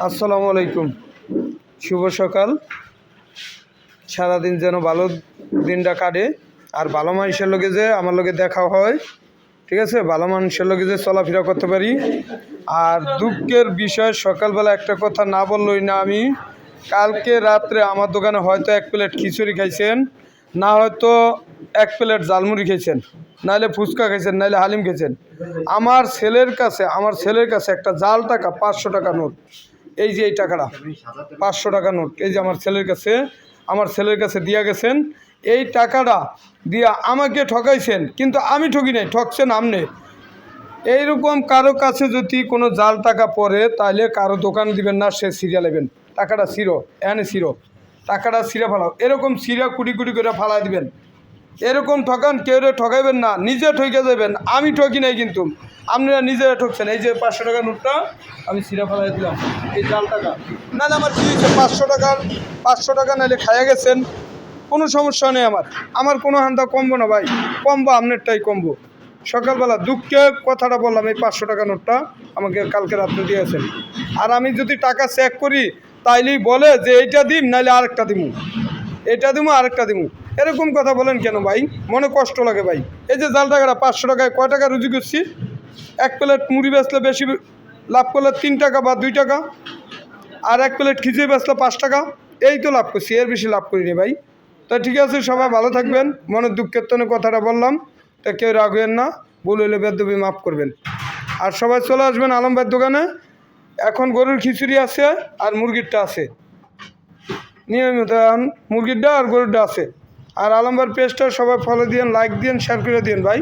আসসালামু আলাইকুম। শুভ সকাল। সারাদিন যেন ভালো দিনটা কাটে, আর ভালো মানুষের লোকে যে আমার লোকে দেখা হয়, ঠিক আছে, ভালো মানুষের লোকে যে চলাফেরা করতে পারি। আর দুঃখের বিষয়, সকালবেলা একটা কথা না বললই না। আমি কালকে রাত্রে আমার দোকানে হয়তো 1 প্লেট খিচুড়ি খাইছেন, না হয়তো 1 প্লেট ঝালমুড়ি খেয়েছেন, নাহলে ফুচকা খাইছেন, নাহলে হালিম খেয়েছেন। আমার ছেলের কাছে একটা জাল টাকা 500 টাকা নোট, এই যে এই টাকাটা 500 টাকা নোট, এই যে আমার ছেলের কাছে দিয়া গেছেন। এই টাকাটা দিয়া আমাকে ঠকাইছেন, কিন্তু আমি ঠকি নাই, ঠকছেন আমনে। এইরকম কারো কাছে যদি কোনো জাল টাকা পড়ে, তাহলে কারো দোকান দিবেন না, সে সিরিয়া নেবেন। টাকাটা ছিঁড়ো, টাকাটা ছিঁড়ে ফালাও, এরকম ছিঁড়া কুটি কুটি করে ফালাই দিবেন। এরকম ঠকান কেউ ঠকাইবেন না, নিজে ঠকে যাবেন। আমি ঠকি নাই, কিন্তু আপনারা নিজেরা ঠকছেন। এই যে 500 টাকার নোটটা আমি ছিঁড়া ফেলাই দিলাম, এই জাল টাকা। নাহলে আমার কী হয়েছে, 500 টাকা নাহলে খাইয়া গেছেন, কোনো সমস্যা নেই। আমার কোনো হান্দা কমবো না ভাই, কমবো আপনারটাই কমবো। সকালবেলা দুঃখে কথাটা বললাম, এই 500 টাকা নোটটা আমাকে কালকে রাত্রে দিয়েছেন। আর আমি যদি টাকা চেক করি, তাইলেই বলে যে এইটা দিম, নাহলে আরেকটা দিমু, এটা দিমু আরেকটা দিমু। এরকম কথা বলেন কেন ভাই? মনে কষ্ট লাগে ভাই। এই যে জাল টাকাটা 500 টাকায় কয় টাকা রুজি করছি? 1 প্লেট মুড়ি বেচলে বেশি লাভ করলে 3 টাকা বা 2 টাকা, আর 1 প্লেট খিচুড়ি বেচলে 5 টাকা, এই তো লাভ করছি, এর বেশি লাভ করিনি ভাই। তা ঠিক আছে, সবাই ভালো থাকবেন। মনের দুঃখের তনে কথাটা বললাম, তা কেউ রাখবেন না, ভুল হইলে বেদবি মাফ করবেন। আর সবাই চলে আসবেন আলম ভাইয়ের দোকানে। এখন গরুর খিচুড়ি আছে আর মুরগিরটা আছে, নিয়মিত এখন মুরগিরটা আর গরুরটা আছে। আর আলম ভাইয়ের পেজটা সবাই ফলো দিন, লাইক দিন, শেয়ার করে দিন ভাই।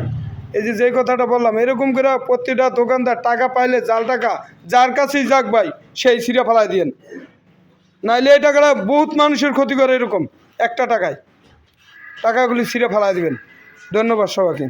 এই যে কথাটা বললাম, এরকম করে প্রতিটা দোকানদার টাকা পাইলে জাল টাকা যার কাছেই যাক ভাই, সেই ছিঁড়ে ফেলাই দিন। নাইলে এই টাকাটা বহুত মানুষের ক্ষতি করে, এরকম একটা টাকায় টাকাগুলি ছিঁড়ে ফেলাই দিবেন। ধন্যবাদ সবাইকে।